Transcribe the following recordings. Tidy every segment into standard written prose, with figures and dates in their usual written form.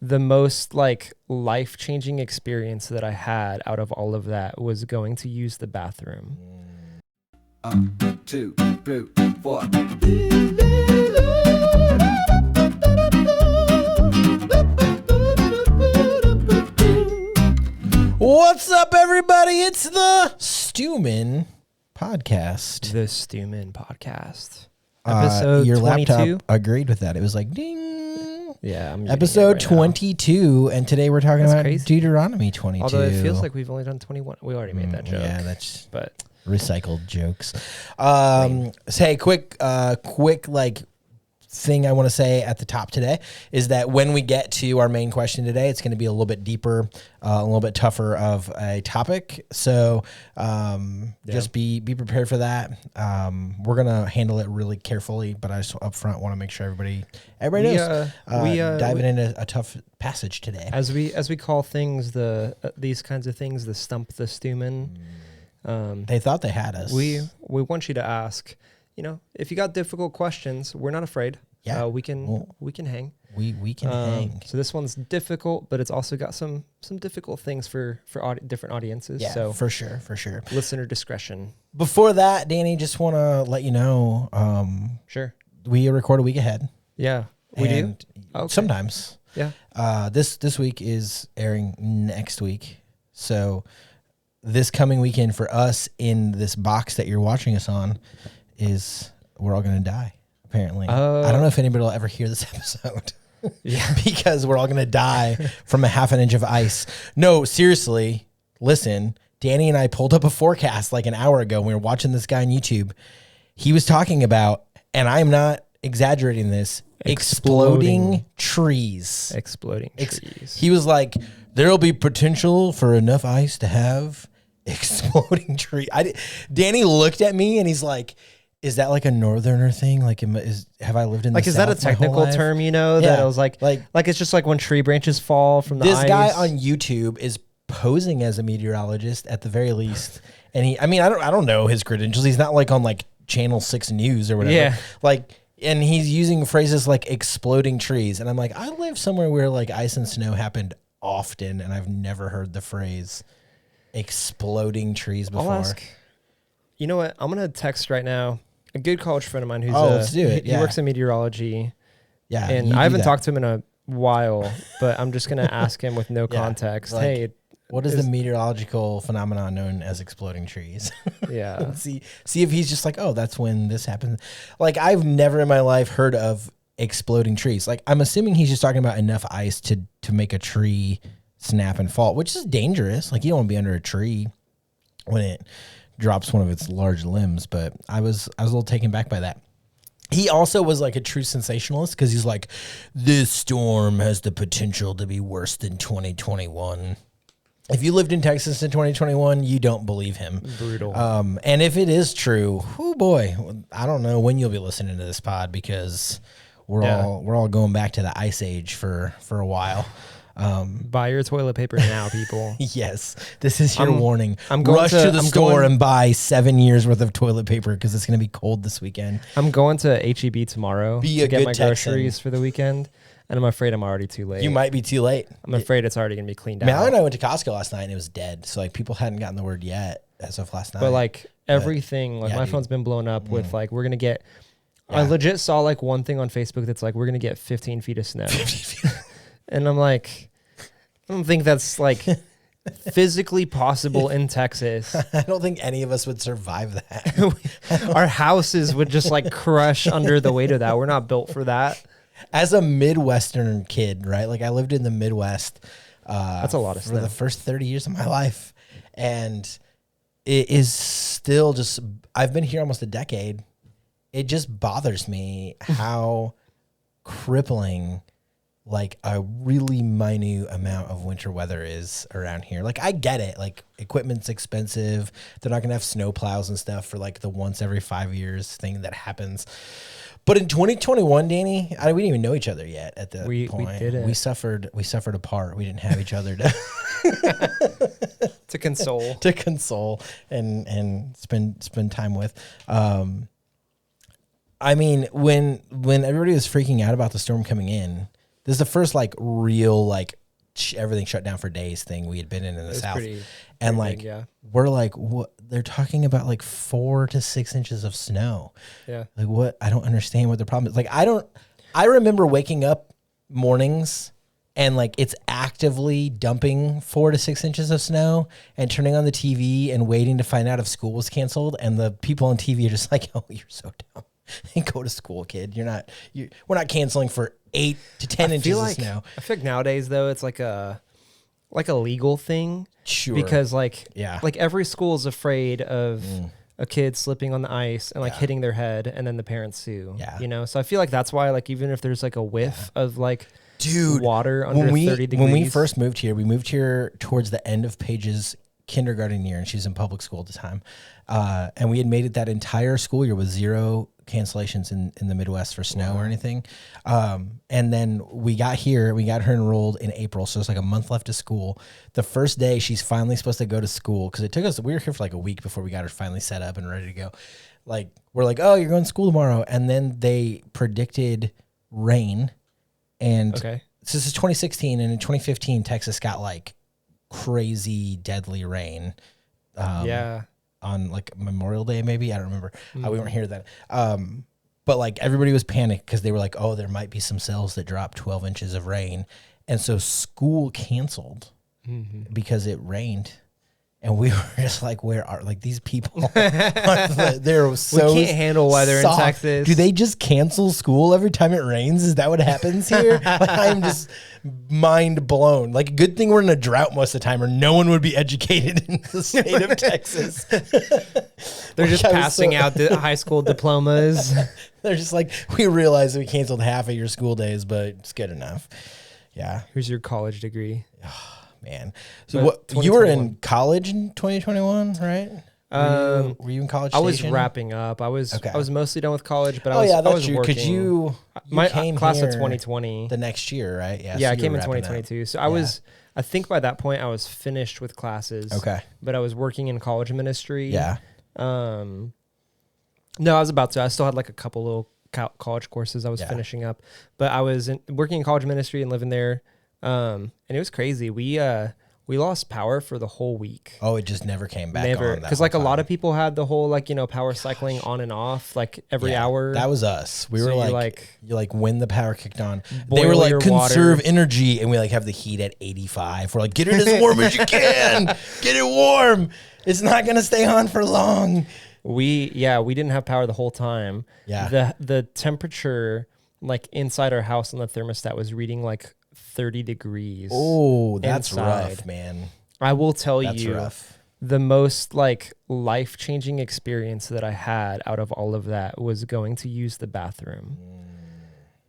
the most like life-changing experience that I had out of all of that was going to use the bathroom. 2, 3, 4. What's up, everybody? It's the STUMIN podcast. The STUMIN podcast. Episode your 22? laptop agreed with that. It was like, ding. Yeah, I'm Episode using it right 22, and today we're talking That's about crazy. Deuteronomy 22. Although it feels like we've only done 21. We already made that joke. Yeah, that's but recycled jokes. Say quick like thing I want to say at the top today is that when we get to our main question today, it's going to be a little bit deeper, a little bit tougher of a topic. So just be prepared for that. We're going to handle it really carefully, but I just up front want to make sure everybody knows. Diving into a tough passage today. As we call things these kinds of things, the stump the STUMIN. They thought they had us. We want you to ask. If you got difficult questions, we're not afraid. Yeah, we can hang. We can hang. So this one's difficult, but it's also got some difficult things for different audiences. Yeah, so for sure. Listener discretion. Before that, Danny, just want to let you know. Sure. We record a week ahead. Yeah, we do. Okay. Sometimes. Yeah. This week is airing next week, so this coming weekend for us in this box that you're watching us on is we're all going to die, apparently. I don't know if anybody will ever hear this episode. Yeah. Because we're all going to die from a half an inch of ice. No, seriously, listen. Danny and I pulled up a forecast like an hour ago. We were watching this guy on YouTube. He was talking about, and I'm not exaggerating this, exploding trees. Exploding trees. He was like, there'll be potential for enough ice to have exploding tree. Danny looked at me and he's like, is that like a northerner thing? Like, have I lived in the is that a South my whole technical life? term? Yeah. That it was like it's just like when tree branches fall from the ice. This guy on YouTube is posing as a meteorologist at the very least, and I don't know his credentials. He's not like on like Channel 6 News or whatever. Yeah. And he's using phrases like exploding trees, and I'm like, I live somewhere where like ice and snow happened often, and I've never heard the phrase exploding trees before. I'll ask. You know what? I'm gonna text right now a good college friend of mine who's let's do it. He works in meteorology. Yeah, and I haven't talked to him in a while, but I'm just gonna ask him with no context. Like, hey, what is the meteorological phenomenon known as exploding trees? Yeah. see if he's just like, oh, that's when this happens. Like, I've never in my life heard of exploding trees. Like, I'm assuming he's just talking about enough ice to make a tree snap and fall, which is dangerous. Like, you don't want to be under a tree when it drops one of its large limbs. But I was a little taken back by that. He also was like a true sensationalist because he's like, this storm has the potential to be worse than 2021. If you lived in Texas in 2021, you don't believe him. Brutal. And if it is true, oh boy, I don't know when you'll be listening to this pod because we're all going back to the ice age for a while. Buy your toilet paper now, people. Yes, this is your warning. Rush to the store and buy 7 years worth of toilet paper because it's going to be cold this weekend. I'm going to HEB tomorrow to get my Texan. groceries for the weekend, and I'm afraid I'm already too late. You might be too late. I'm afraid it's already going to be cleaned Mallory out. and I went to Costco last night and it was dead. So like people hadn't gotten the word yet as of last night. But like everything, my phone's been blown up with like we're going to get. I legit saw like one thing on Facebook that's like we're going to get 15 feet of snow, and I'm like, I don't think that's like physically possible in Texas. I don't think any of us would survive that. Our houses would just like crush under the weight of that. We're not built for that. As a Midwestern kid, right? Like I lived in the Midwest. That's a lot of for snow. the first 30 years of my life. And it is still just, I've been here almost a decade. It just bothers me how crippling like a really minute amount of winter weather is around here. Like I get it. Like equipment's expensive. They're not going to have snow plows and stuff for like the once every 5 years thing that happens. But in 2021, Danny, we didn't even know each other yet at that point. We didn't. We suffered apart. We didn't have each other to console. To console and spend time with. I mean, when everybody was freaking out about the storm coming in, This is the first like real like everything shut down for days thing we had been in the South. And like, big, yeah. we're like, what? They're talking about like 4 to 6 inches of snow. Yeah. Like what? I don't understand what the problem is. Like, I remember waking up mornings and like it's actively dumping 4 to 6 inches of snow and turning on the TV and waiting to find out if school was canceled. And the people on TV are just like, oh, you're so dumb. Go to school, kid. We're not canceling for 8 to 10 inches of snow. I feel like nowadays though, it's like a legal thing. Sure. Because like every school is afraid of a kid slipping on the ice and like hitting their head, and then the parents sue. Yeah. You know? So I feel like that's why like even if there's like a whiff of like water under 30 degrees. When we first moved here towards the end of Paige's kindergarten year, and she's in public school at the time. And we had made it that entire school year with 0 cancellations in the Midwest for snow or anything. And then we got her enrolled in April. So it's like a month left of school. The first day she's finally supposed to go to school, because it took us, we were here for like a week before we got her finally set up and ready to go. Like, we're like, oh, you're going to school tomorrow. And then they predicted rain. And so this is 2016. And in 2015, Texas got like crazy deadly rain. On like Memorial Day, maybe. I don't remember. We weren't here then. But like everybody was panicked because they were like, oh, there might be some cells that drop 12 inches of rain. And so school canceled because it rained. And we were just like, where are like these people? They're so we can't handle weather in Texas. Do they just cancel school every time it rains? Is that what happens here? Like, I'm just mind blown. Like, a good thing we're in a drought most of the time, or no one would be educated in the state of Texas. They're just passing out the high school diplomas. They're just like, we realize we canceled half of your school days, but it's good enough. Yeah. Here's your college degree. Man. So what, you were in college in 2021, right? Were you in college station? I was wrapping up. I was mostly done with college, but I was true. working. Because you came class here of 2020. The next year, right? Yeah, so I came in 2022. So I think by that point I was finished with classes. Okay. But I was working in college ministry. Yeah. No, I was about to. I still had like a couple little college courses I was finishing up, but I was working in college ministry and living there. And it was crazy. We lost power for the whole week. Oh, it just never came back. Never, because like a lot of people had the whole like power cycling on and off like every hour. That was us. We were you when the power kicked on, they were like conserve energy, and we like have the heat at 85. We're like, get it as warm as you can. Get it warm. It's not gonna stay on for long. We didn't have power the whole time. Yeah. The temperature like inside our house on the thermostat was reading like 30 degrees. Oh, that's rough, man. I will tell you, the most like life-changing experience that I had out of all of that was going to use the bathroom.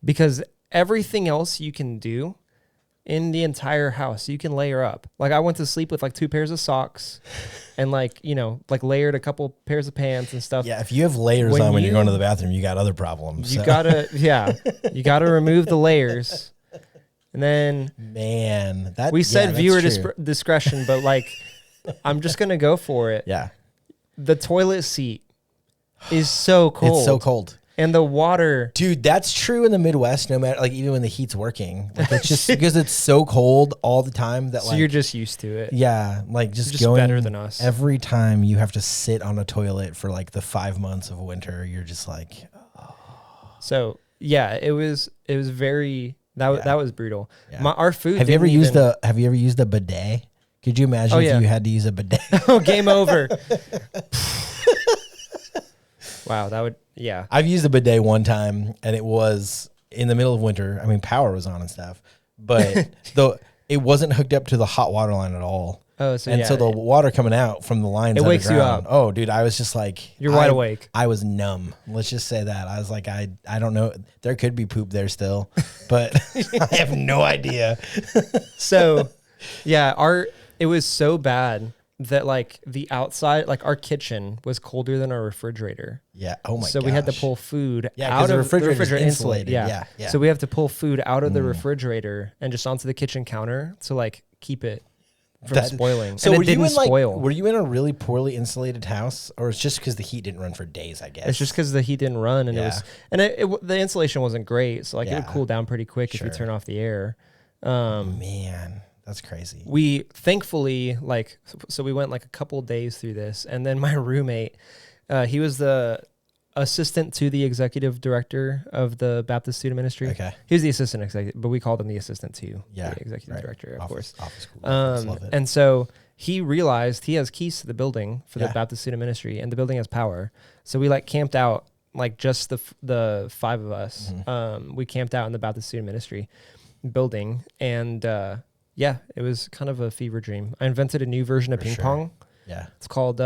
Because everything else you can do in the entire house, you can layer up. Like I went to sleep with like 2 pairs of socks and like layered a couple pairs of pants and stuff. Yeah, if you have layers on when you're going to the bathroom, you got other problems. You gotta remove the layers. And then, man, we said viewer discretion, but like, I'm just gonna go for it. Yeah, the toilet seat is so cold. It's so cold, and the water, dude. That's true in the Midwest. No matter, like, even when the heat's working, like, it's just because it's so cold all the time that so you're just used to it. Yeah, like just going better than us. Every time you have to sit on a toilet for like the 5 months of winter, you're just like, oh. So yeah, it was very. That was brutal. Yeah. Our food. Have you ever used a bidet? Could you imagine if you had to use a bidet? Oh, game over. Wow, that would I've used a bidet one time, and it was in the middle of winter. I mean, power was on and stuff, but it wasn't hooked up to the hot water line at all. Oh, so so the water coming out from the lines, it wakes you up. Oh, dude, I was just like, you're wide awake. I was numb. Let's just say that. I was like, I don't know. There could be poop there still, but I have no idea. So, it was so bad that like the outside, like our kitchen was colder than our refrigerator. Yeah. Oh my. So we had to pull food out of the refrigerator. Insulated. Yeah. So we have to pull food out of the refrigerator and just onto the kitchen counter to like keep it from spoiling. So and were it didn't you in spoil. were you in a really poorly insulated house, or it's just because the heat didn't run for days? I guess It's just because the heat didn't run, and the insulation wasn't great, so it would cool down pretty quick if you turn off the air. Man, that's crazy. We thankfully so we went a couple days through this, and then my roommate, he was the assistant to the executive director of the Baptist Student Ministry. Okay. He was the assistant executive, but we called him the assistant to the executive director, of course. Office cool. And so he realized he has keys to the building for the Baptist Student Ministry, and the building has power. So we camped out, just the five of us. We camped out in the Baptist Student Ministry building, and it was kind of a fever dream. I invented a new version of ping pong. Yeah. It's called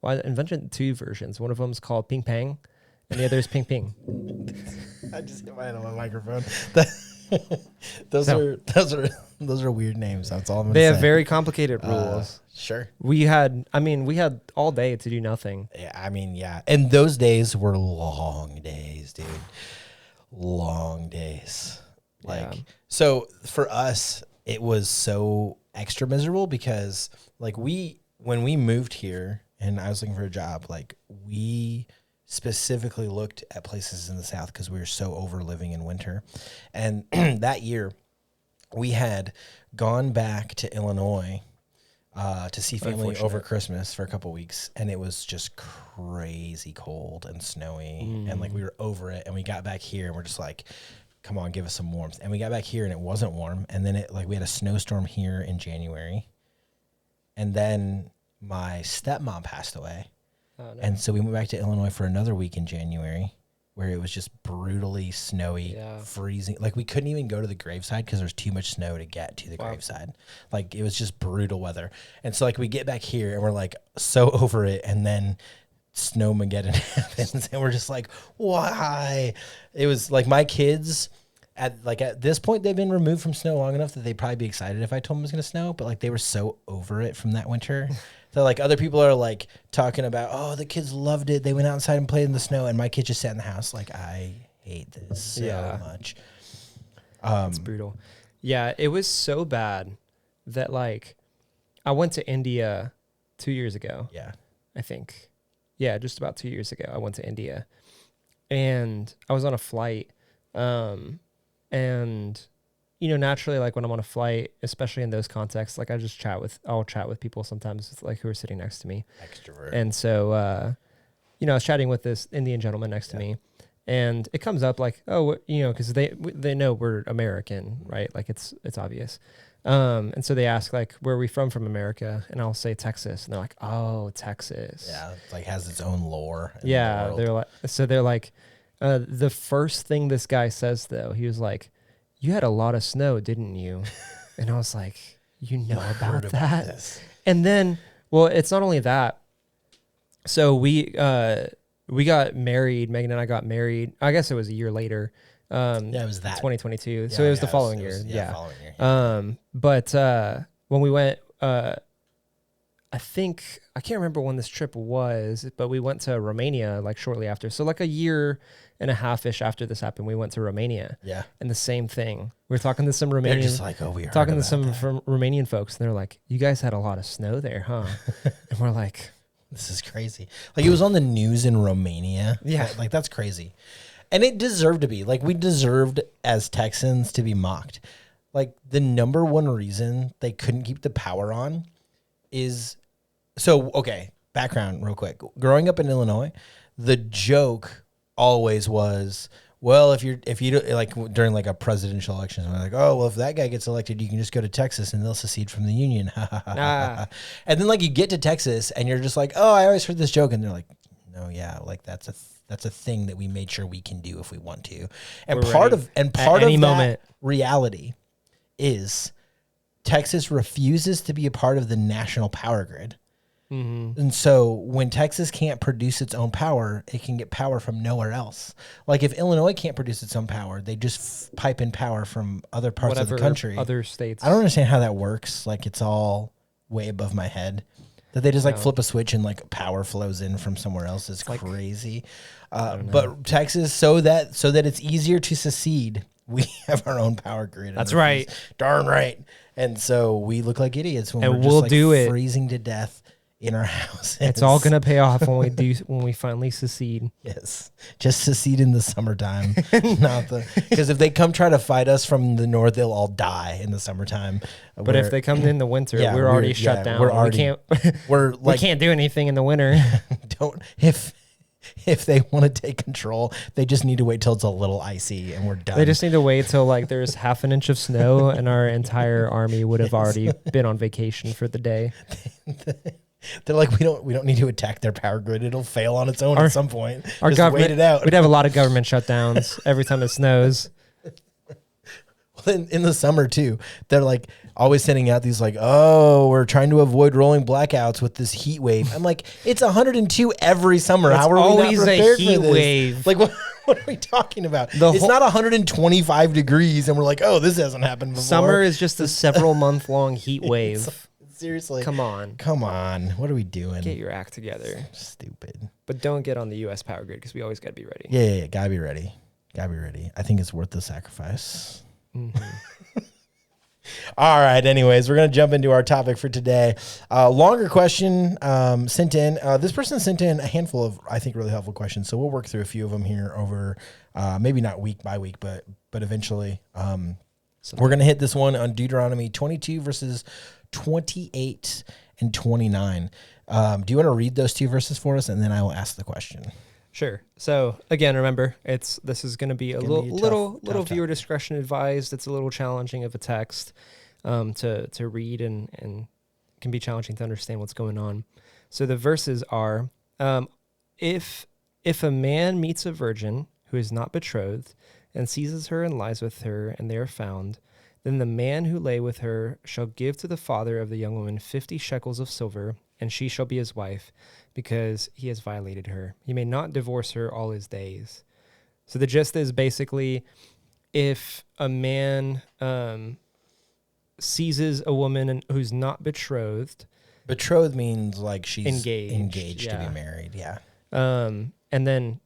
I invented two versions. One of them is called Ping Pang, and the other is Ping Ping. I just hit my hand on my microphone. Those are weird names. That's all I'm gonna say. They have very complicated rules. Sure. We had all day to do nothing. Yeah. And those days were long days, dude. Long days. So for us, it was so extra miserable because when we moved here and I was looking for a job, we specifically looked at places in the South because we were so over living in winter. And that year we had gone back to Illinois to see family over Christmas for a couple weeks. And it was just crazy cold and snowy. And we were over it. And we got back here and we're just come on, give us some warmth. And we got back here and it wasn't warm. And then we had a snowstorm here in January. And then my stepmom passed away. Oh, no. And so we went back to Illinois for another week in January where it was just brutally snowy, freezing. We couldn't even go to the graveside because there's too much snow to get to the graveside. It was just brutal weather. And so we get back here and we're so over it. And then Snowmageddon happens and we're just why? It was my kids at this point, they've been removed from snow long enough that they'd probably be excited if I told them it was going to snow, but they were so over it from that winter. So other people are talking about, oh, the kids loved it. They went outside and played in the snow, and my kid just sat in the house. I hate this so much. It's brutal. Yeah, it was so bad that I went to India 2 years ago. Yeah. I think. Yeah, just about 2 years ago, I went to India, and I was on a flight. And naturally, when I'm on a flight, especially in those contexts, I'll chat with people sometimes who are sitting next to me. Extrovert. And so, I was chatting with this Indian gentleman next to me, and it comes up because they know we're American, right? It's obvious. And so they ask where are we from America? And I'll say Texas, and they're like, oh, Texas. Yeah. Has its own lore. Yeah. They're like, the first thing this guy says though, he was like, you had a lot of snow, didn't you? And I was like, about that? This. And then, well, it's not only that. So we got married. Megan and I got married. I guess it was a year later. It was that 2022. Yeah, so it was the following year. Following year. But when we went, I can't remember when this trip was, but we went to Romania shortly after. So a year and a half-ish after this happened, we went to Romania. Yeah. And the same thing. We were talking to some Romanian. They're just we heard talking to some from Romanian folks, and they're like, you guys had a lot of snow there, huh? And we're like, this is crazy. It was on the news in Romania. Yeah. That's crazy. And it deserved to be. We deserved as Texans to be mocked. The number one reason they couldn't keep the power on is... So, okay, background real quick. Growing up in Illinois, the joke always was, well, if you during a presidential election, we're oh, well, if that guy gets elected, you can just go to Texas and they'll secede from the Union. And then you get to Texas and you're just oh, I always heard this joke. And they're like, no, yeah, that's a thing that we made sure we can do if we want to. And part of that reality is Texas refuses to be a part of the national power grid. Mm-hmm. And so when Texas can't produce its own power, it can get power from nowhere else. If Illinois can't produce its own power, they just pipe in power from other parts of the country. Other states. I don't understand how that works. It's all way above my head. That they just flip a switch and power flows in from somewhere else is crazy. But Texas, so that it's easier to secede, we have our own power grid. That's right. Darn right. And so we look like idiots when we're just like do it. freezing to death in our houses. It's all gonna pay off when we finally secede. Yes, just secede in the summertime, not because if they come try to fight us from the north, they'll all die in the summertime. But if they come in the winter, we're already shut down. We can't do anything in the winter. If they want to take control, they just need to wait till it's a little icy and we're done. They just need to wait till like there's half an inch of snow and our entire army would have already been on vacation for the day. They're like, we don't need to attack their power grid. It'll fail on its own at some point. Our just government, wait it out. We'd have a lot of government shutdowns every time it snows. Well, in the summer too, they're like always sending out these like, oh, we're trying to avoid rolling blackouts with this heat wave. I'm like, it's 102 every summer. How are we not prepared for this? Wave. Like, what are we talking about? It's not 125 degrees, and we're like, oh, this hasn't happened before. Summer is just a several month long heat wave. Seriously. Come on. What are we doing? Get your act together. Stupid. But don't get on the U.S. power grid because we always got to be ready. Yeah. Gotta be ready. I think it's worth the sacrifice. Mm-hmm. All right. Anyways, we're going to jump into our topic for today. Longer question sent in. This person sent in a handful of, I think, really helpful questions. So we'll work through a few of them here over maybe not week by week, but eventually. We're going to hit this one on Deuteronomy 22 verses 28 and 29. Do you want to read those two verses for us, and then I will ask the question? Sure. So again, remember, this is going to be a little viewer discretion advised. It's a little challenging of a text to read and can be challenging to understand what's going on. So the verses are, if a man meets a virgin who is not betrothed and seizes her and lies with her, and they are found, then the man who lay with her shall give to the father of the young woman 50 shekels of silver, and she shall be his wife, because he has violated her. He may not divorce her all his days. So the gist is basically, if a man seizes a woman who's not betrothed. Betrothed means like she's engaged yeah. to be married, yeah. And then,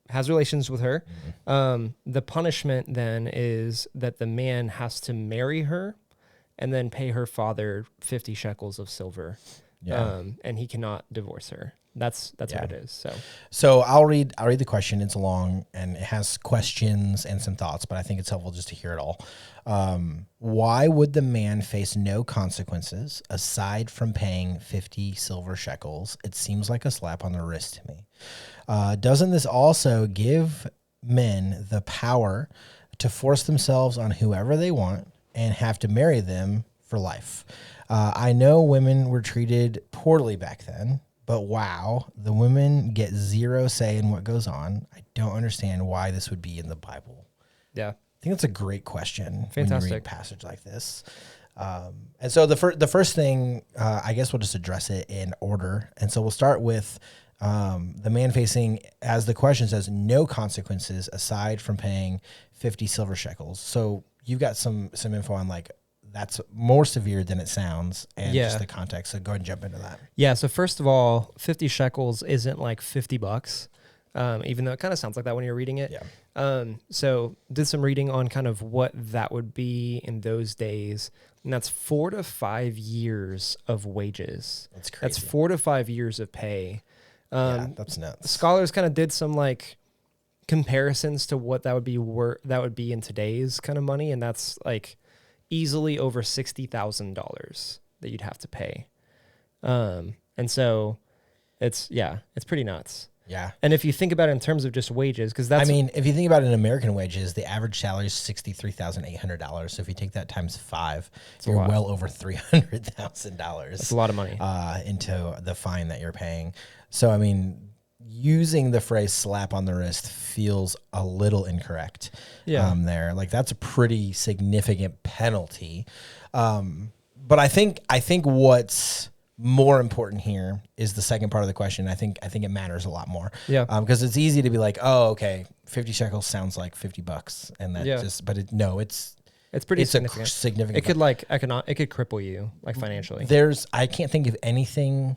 has relations with her. Mm-hmm. The punishment then is that the man has to marry her and then pay her father 50 shekels of silver. Yeah. And he cannot divorce her. That's what it is. So I'll read the question. It's long and it has questions and some thoughts, but I think it's helpful just to hear it all. Why would the man face no consequences aside from paying 50 silver shekels? It seems like a slap on the wrist to me. Doesn't this also give men the power to force themselves on whoever they want and have to marry them for life? I know women were treated poorly back then, but wow, the women get zero say in what goes on. I don't understand why this would be in the Bible. Yeah. I think that's a great question. Fantastic. When you read a passage like this. And so the first thing, I guess we'll just address it in order. And so we'll start with the man facing, as the question says, no consequences aside from paying 50 silver shekels. So you've got some info on like, that's more severe than it sounds, and just the context. So go ahead and jump into that. Yeah. So first of all, 50 shekels isn't like $50, even though it kind of sounds like that when you're reading it. Yeah. So did some reading on kind of what that would be in those days, and that's 4 to 5 years of wages. That's crazy. That's 4 to 5 years of pay. That's nuts. Scholars kind of did some like comparisons to what that would be in today's kind of money, and that's like easily over $60,000 that you'd have to pay. And so it's pretty nuts. Yeah. And if you think about it in terms of just wages, because that's... if you think about it in American wages, the average salary is $63,800. So if you take that times 5, you're well over $300,000. That's a lot of money. Into the fine that you're paying. So, using the phrase slap on the wrist feels a little incorrect. Yeah. There. Like, that's a pretty significant penalty. But I think what's more important here is the second part of the question. I think it matters a lot more. Yeah. Because it's easy to be like, oh, okay, 50 shekels sounds like $50, and that it's pretty significant. Significant. It could it could cripple you like financially. I can't think of anything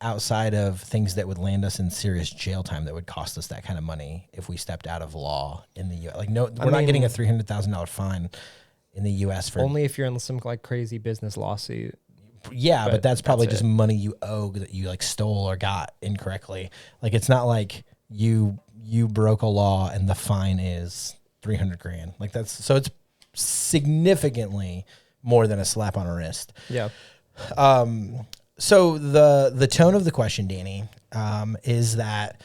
outside of things that would land us in serious jail time that would cost us that kind of money if we stepped out of law in the U.S. Like, no, we're not getting a $300,000 fine in the U.S. for only if you're in some like crazy business lawsuit. Yeah, but that's probably just money you owe that you like stole or got incorrectly. Like, it's not like you broke a law and the fine is $300,000. Like, so it's significantly more than a slap on a wrist. Yeah. So the tone of the question, Danny, is that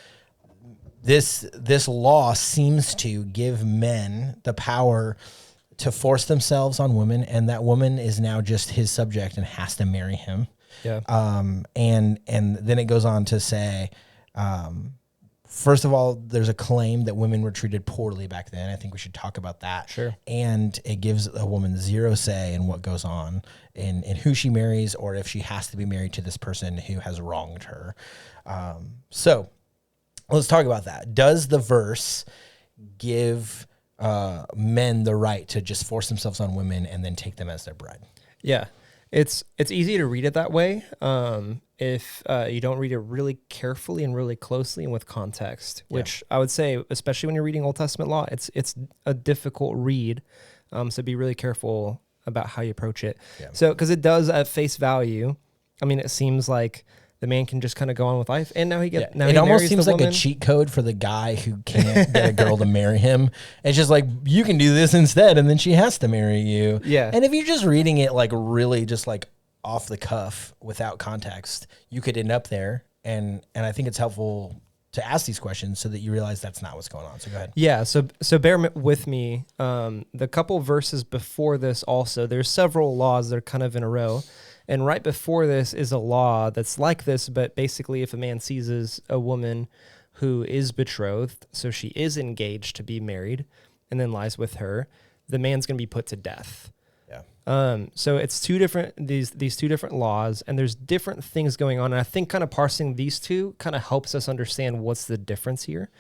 this law seems to give men the power to force themselves on women, and that woman is now just his subject and has to marry him. Yeah. And then it goes on to say, first of all, there's a claim that women were treated poorly back then. I think we should talk about that. Sure. And it gives a woman zero say in what goes on in who she marries, or if she has to be married to this person who has wronged her. So let's talk about that. Does the verse give men the right to just force themselves on women and then take them as their bride? Yeah. It's easy to read it that way if you don't read it really carefully and really closely and with context, which I would say, especially when you're reading Old Testament law, it's a difficult read. So be really careful about how you approach it. Yeah. So because it does at face value, I mean, it seems like the man can just kind of go on with life, and now it almost seems like a cheat code for the guy who can't get a girl to marry him. It's just like, you can do this instead, and then she has to marry you. Yeah. And if you're just reading it like really just like off the cuff without context, you could end up there. And I think it's helpful to ask these questions so that you realize that's not what's going on. So go ahead. Yeah. So bear with me. The couple verses before this also, there's several laws that are kind of in a row. And right before this is a law that's like this, but basically if a man seizes a woman who is betrothed, so she is engaged to be married, and then lies with her, the man's going to be put to death. Yeah. So it's these two different laws, and there's different things going on. And I think kind of parsing these two kind of helps us understand what's the difference here.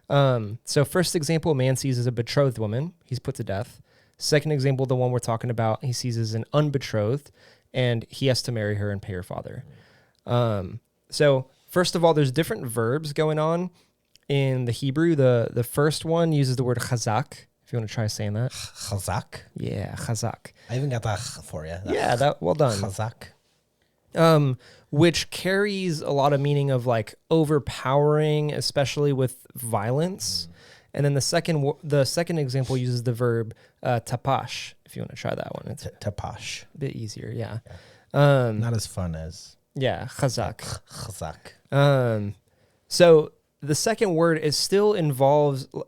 So first example, a man seizes a betrothed woman, he's put to death. Second example, the one we're talking about, he seizes an unbetrothed, and he has to marry her and pay her father. So first of all, there's different verbs going on in the Hebrew. The first one uses the word chazak, if you want to try saying that. Chazak? Yeah, chazak. I even got that for you. Well done. Chazak. Which carries a lot of meaning of like overpowering, especially with violence. And then the second example uses the verb tapash, if you want to try that one. It's tapash. A bit easier, yeah. Not as fun as... Yeah, chazak. Chazak. So the second word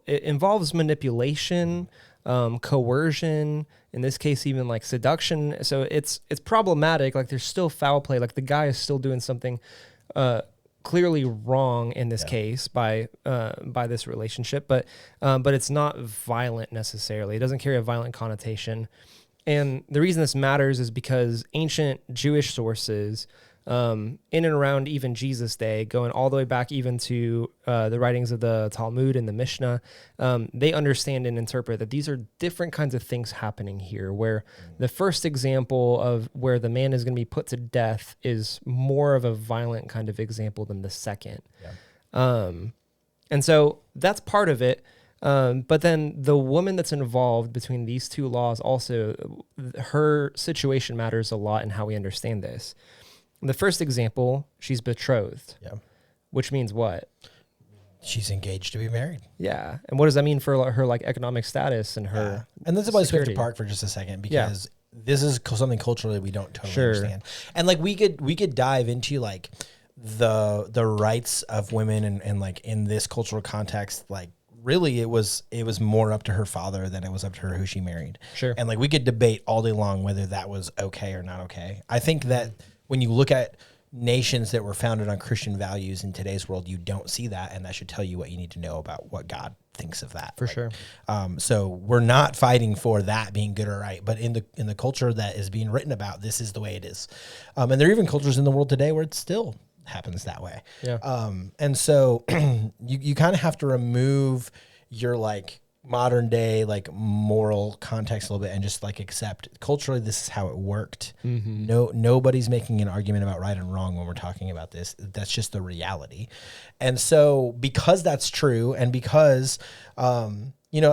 involves manipulation, coercion, in this case even like seduction. So it's problematic. Like there's still foul play. Like the guy is still doing something clearly wrong in this case by this relationship, but it's not violent necessarily. It doesn't carry a violent connotation. And the reason this matters is because ancient Jewish sources in and around even Jesus' day, going all the way back even to the writings of the Talmud and the Mishnah, they understand and interpret that these are different kinds of things happening here, where the first example of where the man is going to be put to death is more of a violent kind of example than the second. Yeah. And so that's part of it. But then the woman that's involved between these two laws also, her situation matters a lot in how we understand this. The first example, she's betrothed. Yeah. Which means what? She's engaged to be married. Yeah. And what does that mean for her like economic status and her And this is why we have to park for just a second, because this is something culturally we don't totally understand. And like we could dive into like the rights of women and like in this cultural context, like really it was more up to her father than it was up to her who she married. Sure. And like we could debate all day long whether that was okay or not okay. I think that when you look at nations that were founded on Christian values in today's world, you don't see that, and that should tell you what you need to know about what God thinks of that. For sure. So we're not fighting for that being good or right, but in the culture that is being written about, this is the way it is. And there are even cultures in the world today where it still happens that way. Yeah. And so you kind of have to remove your like modern day like moral context a little bit and just like accept culturally this is how it worked. Nobody's making an argument about right and wrong when we're talking about this. That's just the reality. And so because that's true, and because I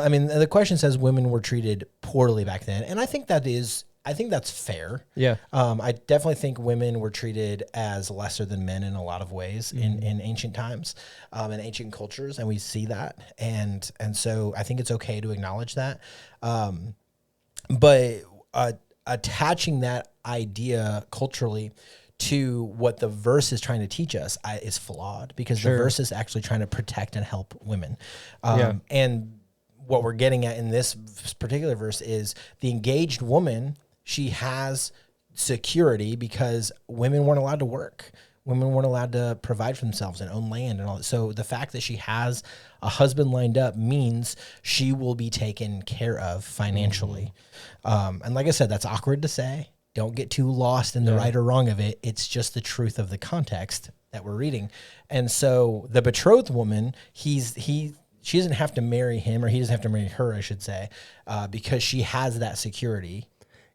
mean, the question says women were treated poorly back then, and I think that's fair. Yeah. I definitely think women were treated as lesser than men in a lot of ways in ancient times, and ancient cultures. And we see that. And so I think it's okay to acknowledge that. But attaching that idea culturally to what the verse is trying to teach us is flawed, because the verse is actually trying to protect and help women. And what we're getting at in this particular verse is the engaged woman, she has security because women weren't allowed to work. Women weren't allowed to provide for themselves and own land and all that. So the fact that she has a husband lined up means she will be taken care of financially. And like I said, that's awkward to say. Don't get too lost in the right or wrong of it. It's just the truth of the context that we're reading. And so the betrothed woman, she doesn't have to marry him, or he doesn't have to marry her, I should say, because she has that security.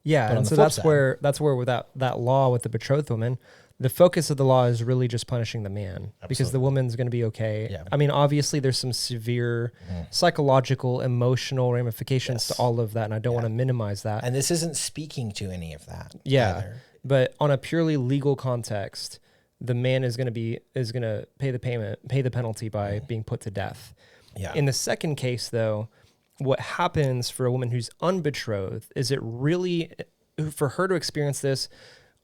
Yeah, and so that's where with that law with the betrothed woman, the focus of the law is really just punishing the man. Absolutely. Because the woman's going to be okay. Yeah. I mean, obviously there's some severe psychological, emotional ramifications to all of that, and I don't want to minimize that. And this isn't speaking to any of that. Yeah, either. But on a purely legal context, the man is going to pay the penalty by being put to death. Yeah. In the second case, though, what happens for a woman who's unbetrothed is it really, for her to experience this,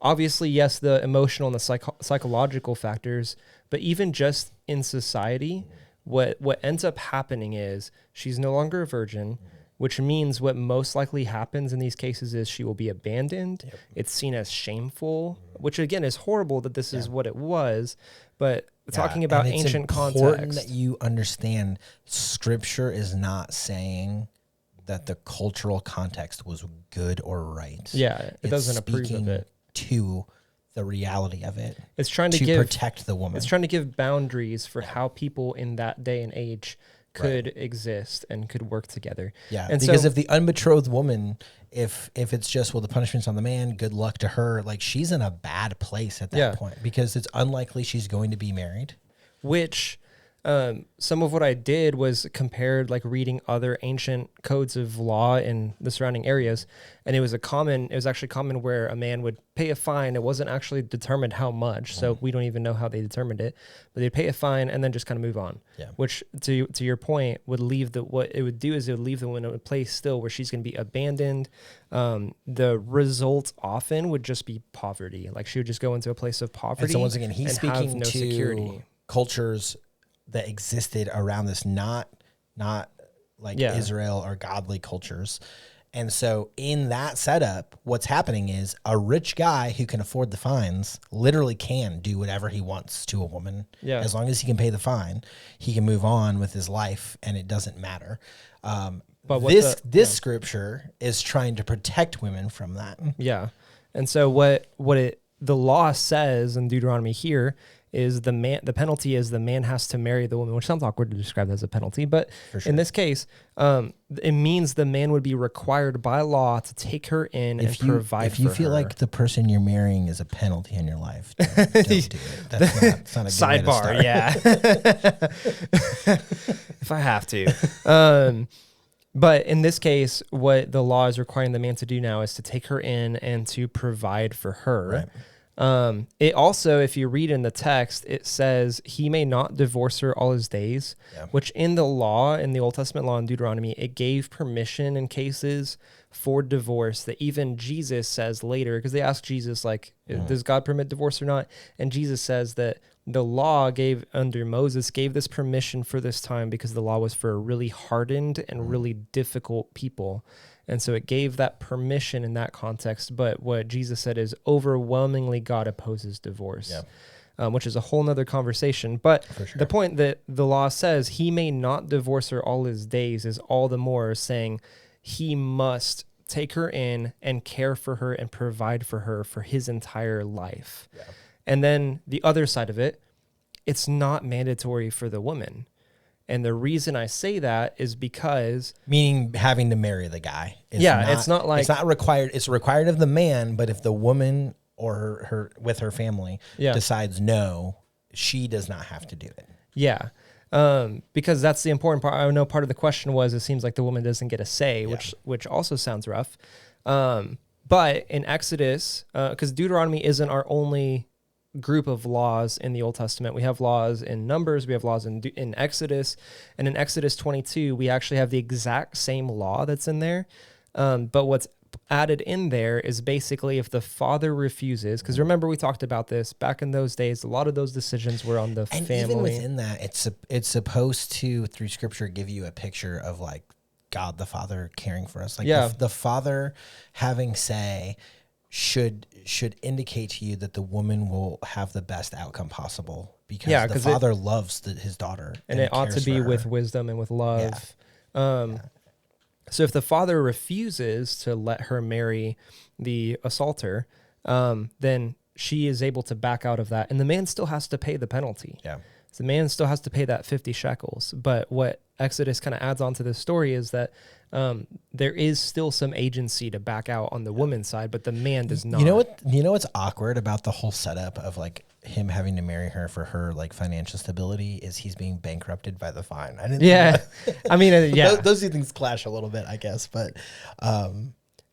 obviously, yes, the emotional and the psychological factors, but even just in society, what ends up happening is she's no longer a virgin, which means what most likely happens in these cases is she will be abandoned. Yep. It's seen as shameful, which again is horrible that this is what it was, but talking about ancient context. It's important that you understand Scripture is not saying that the cultural context was good or right. Yeah, it doesn't approve of it. To the reality of it. It's trying to protect the woman. It's trying to give boundaries for how people in that day and age could exist and could work together. Yeah, and because if the unbetrothed woman, if it's just, well, the punishment's on the man, good luck to her, like she's in a bad place at that point, because it's unlikely she's going to be married. Which some of what I did was compared like reading other ancient codes of law in the surrounding areas, and it was actually common where a man would pay a fine. It wasn't actually determined how much, so we don't even know how they determined it, but they'd pay a fine and then just kind of move on. Yeah. Which to your point would leave what it would do is it would leave the woman in a place still where she's going to be abandoned. The result often would just be poverty. Like she would just go into a place of poverty. And so once again, he's speaking to security. Cultures that existed around this, not like Israel or godly cultures. And so in that setup, what's happening is a rich guy who can afford the fines literally can do whatever he wants to a woman. Yeah. As long as he can pay the fine, he can move on with his life and it doesn't matter. But this scripture is trying to protect women from that. Yeah. And so the law says in Deuteronomy here is the penalty is the man has to marry the woman, which sounds awkward to describe as a penalty, but in this case, it means the man would be required by law to take her in and provide for her. If you feel like the person you're marrying is a penalty in your life, don't do it. That's not a good sidebar, yeah. If I have to. But in this case, what the law is requiring the man to do now is to take her in and to provide for her. Right. It also, if you read in the text, it says he may not divorce her all his days, which in the law, in the Old Testament law in Deuteronomy, it gave permission in cases for divorce that even Jesus says later, because they ask Jesus, like, does God permit divorce or not? And Jesus says that the law under Moses gave this permission for this time because the law was for a really hardened and really difficult people. And so it gave that permission in that context. But what Jesus said is overwhelmingly God opposes divorce, which is a whole nother conversation. But the point that the law says he may not divorce her all his days is all the more saying he must take her in and care for her and provide for her for his entire life. Yeah. And then the other side of it, it's not mandatory for the woman. And the reason I say that is because... Meaning having to marry the guy. It's not like... It's not required. It's required of the man, but if the woman or her with her family decides no, she does not have to do it. Yeah. Because that's the important part. I know part of the question was, it seems like the woman doesn't get a say, which also sounds rough. But in Exodus, because Deuteronomy isn't our only group of laws in the Old Testament. We have laws in Numbers, we have laws in Exodus, and in Exodus 22, we actually have the exact same law that's in there. But what's added in there is basically if the father refuses, because remember we talked about this back in those days, a lot of those decisions were on the family. And even within that, it's supposed to, through scripture, give you a picture of like God the Father caring for us. Like the father having say should indicate to you that the woman will have the best outcome possible, because the father loves his daughter. And it ought to be with wisdom and with love. So if the father refuses to let her marry the assaulter, then she is able to back out of that. And the man still has to pay the penalty. Yeah. So the man still has to pay that 50 shekels. But what Exodus kind of adds on to this story is that there is still some agency to back out on the woman's side, but the man does not. You know what's awkward about the whole setup of like him having to marry her for her like financial stability is he's being bankrupted by the fine. I didn't. Yeah, I mean, those two things clash a little bit, I guess. But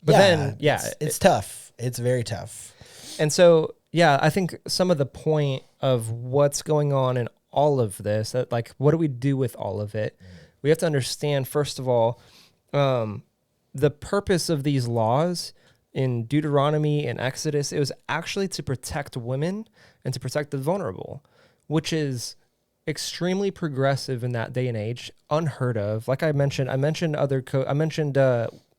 it's tough. It's very tough. And so, I think some of the point of what's going on in all of this, that like, what do we do with all of it? We have to understand, first of all, the purpose of these laws in Deuteronomy and Exodus, it was actually to protect women and to protect the vulnerable, which is extremely progressive in that day and age, unheard of. Like I mentioned other I mentioned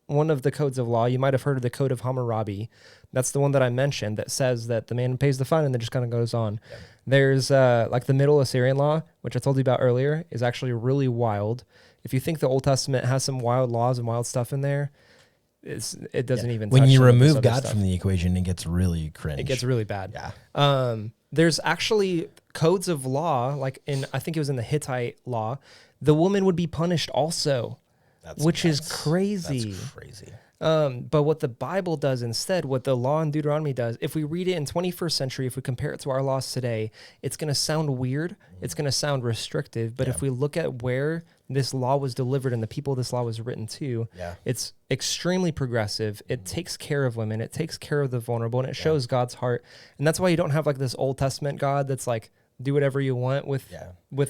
one of the codes of law. You might have heard of the Code of Hammurabi. That's the one that I mentioned that says that the man pays the fine and then just kind of goes on. Yeah. There's like the Middle Assyrian law, which I told you about earlier, is actually really wild. If you think the Old Testament has some wild laws and wild stuff in there, it doesn't even touch. When you remove God from the equation, it gets really cringe. It gets really bad. Yeah. There's actually codes of law, like I think it was in the Hittite law, the woman would be punished also, which is crazy. That's crazy. But what the Bible does instead, what the law in Deuteronomy does, if we read it in 21st century, if we compare it to our laws today, it's going to sound weird. It's going to sound restrictive. But if we look at where this law was delivered and the people this law was written to, it's extremely progressive. It takes care of women. It takes care of the vulnerable, and it shows God's heart. And that's why you don't have like this Old Testament God that's like, do whatever you want with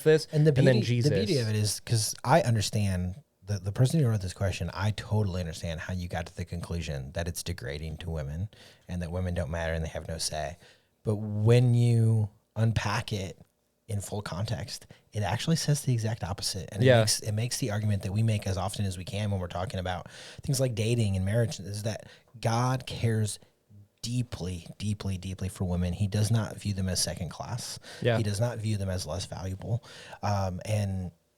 this. And then Jesus. The beauty of it is, because I understand the person who wrote this question, I totally understand how you got to the conclusion that it's degrading to women and that women don't matter and they have no say. But when you unpack it in full context, it actually says the exact opposite. And it makes the argument that we make as often as we can when we're talking about things like dating and marriage, is that God cares deeply, deeply, deeply for women. He does not view them as second class. He does not view them as less valuable.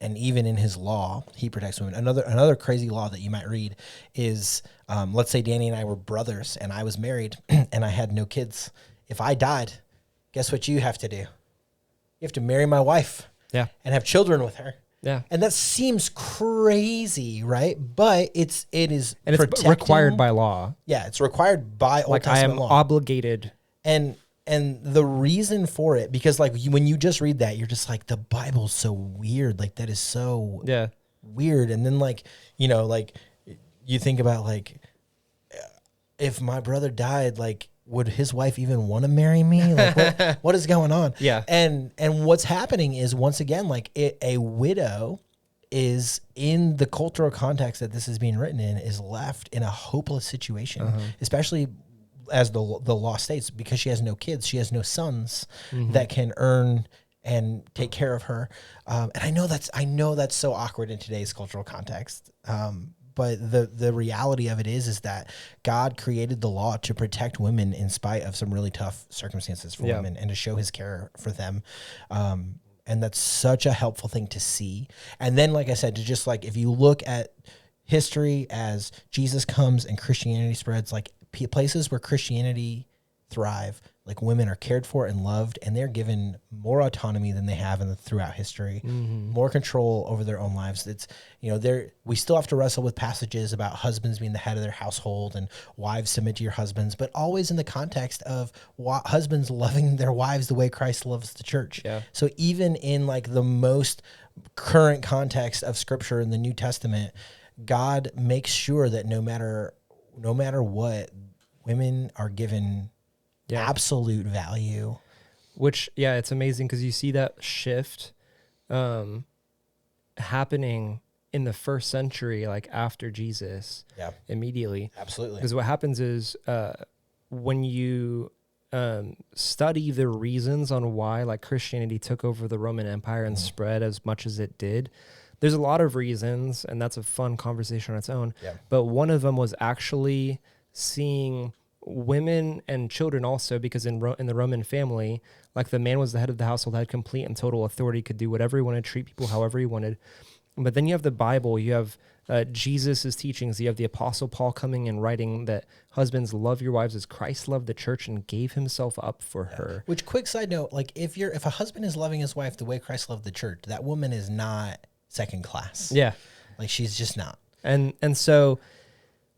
And even in his law, he protects women. Another crazy law that you might read is, let's say Danny and I were brothers and I was married and I had no kids. If I died, guess what you have to do? You have to marry my wife and have children with her. Yeah. And that seems crazy, right? But it is it's required by law. Yeah, it's required by Old Testament law. I am obligated. And the reason for it, because like when you just read that, you're just like, the Bible's so weird. Like that is so weird. And then like, like you think about like, if my brother died, like, would his wife even want to marry me? Like what is going on? Yeah. And what's happening is, once again, like a widow is, in the cultural context that this is being written in, is left in a hopeless situation, especially as the law states, because she has no kids, she has no sons that can earn and take care of her. And I know that's so awkward in today's cultural context. But the reality of it is that God created the law to protect women in spite of some really tough circumstances for women, and to show his care for them. And that's such a helpful thing to see. And then, like I said, to just like, if you look at history as Jesus comes and Christianity spreads, like places where Christianity thrive, like women are cared for and loved, and they're given more autonomy than they have throughout history, more control over their own lives. It's, we still have to wrestle with passages about husbands being the head of their household and wives submit to your husbands, but always in the context of husbands loving their wives the way Christ loves the church. Yeah. So even in like the most current context of scripture in the New Testament, God makes sure that no matter what, women are given absolute value. Which, it's amazing because you see that shift happening in the first century, like after Jesus, immediately. Absolutely. Because what happens is when you study the reasons on why like Christianity took over the Roman Empire and spread as much as it did, there's a lot of reasons, and that's a fun conversation on its own. Yeah. But one of them was actually seeing women and children also, because in the Roman family, like the man was the head of the household, had complete and total authority, could do whatever he wanted, treat people however he wanted. But then you have the Bible, you have Jesus' teachings, you have the Apostle Paul coming and writing that husbands, love your wives as Christ loved the church and gave himself up for her. Which, quick side note, like if a husband is loving his wife the way Christ loved the church, that woman is not second class. Yeah. Like she's just not. And so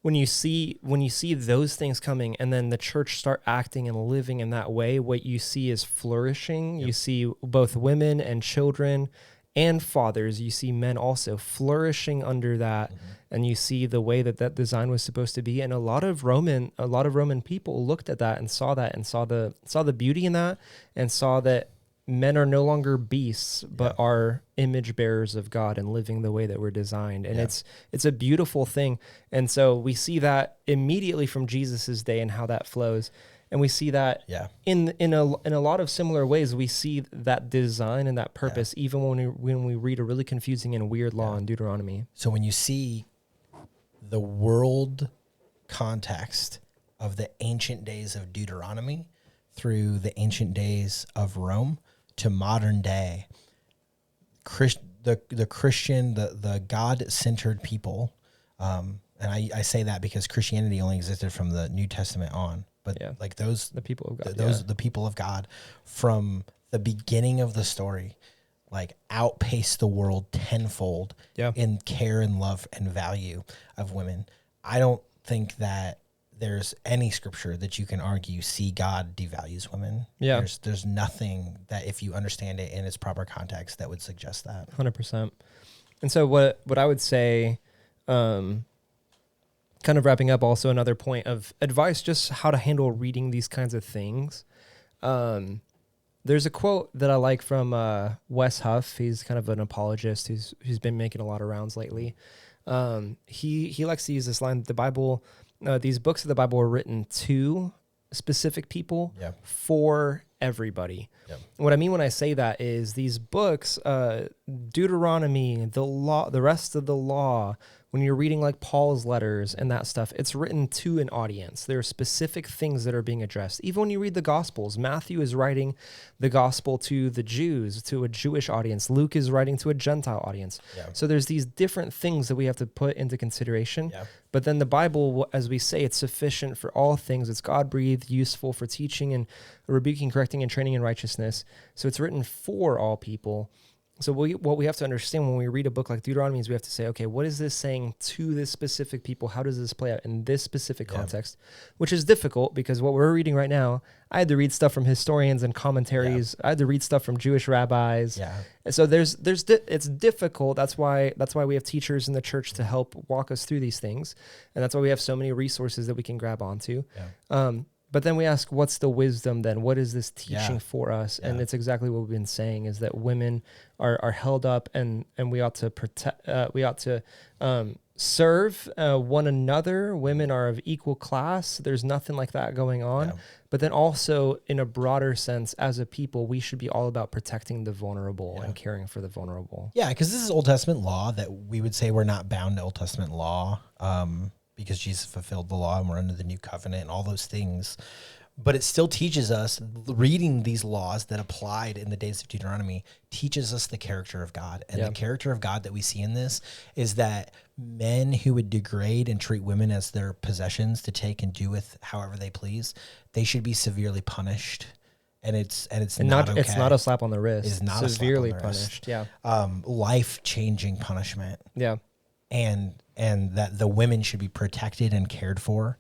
when you see those things coming and then the church start acting and living in that way, what you see is flourishing. Yep. You see both women and children and fathers. You see men also flourishing under that. And you see the way that design was supposed to be. And a lot of Roman people looked at that and saw the beauty in that, and saw that men are no longer beasts, but are image bearers of God and living the way that we're designed. And it's a beautiful thing. And so we see that immediately from Jesus's day and how that flows. And we see that in a lot of similar ways. We see that design and that purpose, even when we read a really confusing and weird law in Deuteronomy. So when you see the world context of the ancient days of Deuteronomy through the ancient days of Rome to modern day, the Christian, the God-centered people, and I say that because Christianity only existed from the New Testament on, but like the people of God, the people of God from the beginning of the story, like outpace the world tenfold in care and love and value of women. I don't think that there's any scripture that you can argue see God devalues women. Yeah. There's nothing that, if you understand it in its proper context, that would suggest that. 100%. And so what I would say, kind of wrapping up, also another point of advice, just how to handle reading these kinds of things. There's a quote that I like from Wes Huff. He's kind of an apologist who's been making a lot of rounds lately. He likes to use this line: the Bible, these books of the Bible were written to specific people for everybody. What I mean when I say that is these books, Deuteronomy, the law, the rest of the law, when you're reading like Paul's letters and that stuff, it's written to an audience. There are specific things that are being addressed. Even when you read the Gospels, Matthew is writing the gospel to the Jews, to a Jewish audience. Luke is writing to a Gentile audience. So there's these different things that we have to put into consideration. But then the Bible, as we say, it's sufficient for all things. It's God-breathed, useful for teaching and rebuking, correcting, and training in righteousness. So it's written for all people. So what we have to understand when we read a book like Deuteronomy is we have to say, okay, what is this saying to this specific people? How does this play out in this specific context? Which is difficult because what we're reading right now, I had to read stuff from historians and commentaries. I had to read stuff from Jewish rabbis. And so it's difficult. That's why we have teachers in the church to help walk us through these things. And that's why we have so many resources that we can grab onto. But then we ask, what's the wisdom then? What is this teaching for us? And it's exactly what we've been saying, is that women are held up and we ought to protect, we ought to serve one another. Women are of equal class. There's nothing like that going on. But then also in a broader sense, as a people, we should be all about protecting the vulnerable and caring for the vulnerable. Yeah, because this is Old Testament law that we would say we're not bound to Old Testament law. Because Jesus fulfilled the law and we're under the new covenant and all those things. But it still teaches us, reading these laws that applied in the days of Deuteronomy, teaches us the character of God. And the character of God that we see in this is that men who would degrade and treat women as their possessions to take and do with however they please, they should be severely punished. And it's not okay. It's not a slap on the wrist. It's not severely a slap on the wrist. punished. Yeah. Life-changing punishment. Yeah. And that the women should be protected and cared for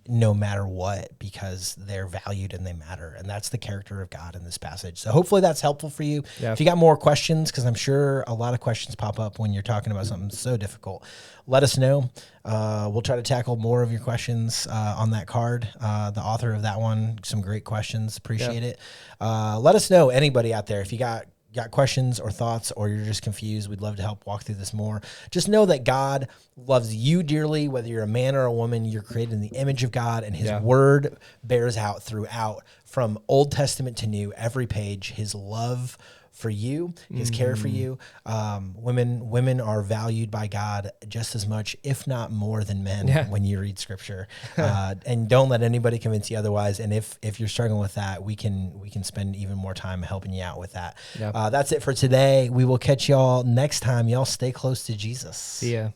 no matter what, because they're valued and they matter. And that's the character of God in this passage. So hopefully that's helpful for you. Yeah. If you got more questions, because I'm sure a lot of questions pop up when you're talking about something so difficult, let us know. We'll try to tackle more of your questions on that card. The author of that one, some great questions. Appreciate it. Let us know, anybody out there, if you got questions or thoughts, or you're just confused, we'd love to help walk through this more. Just know that God loves you dearly, whether you're a man or a woman. You're created in the image of God, and his word bears out throughout, from Old Testament to New, every page, his love for you, his care for you. Women are valued by God just as much, if not more, than men when you read scripture. And don't let anybody convince you otherwise. And if you're struggling with that, we can spend even more time helping you out with that. That's it for today. We will catch y'all next time. Y'all stay close to Jesus. See ya.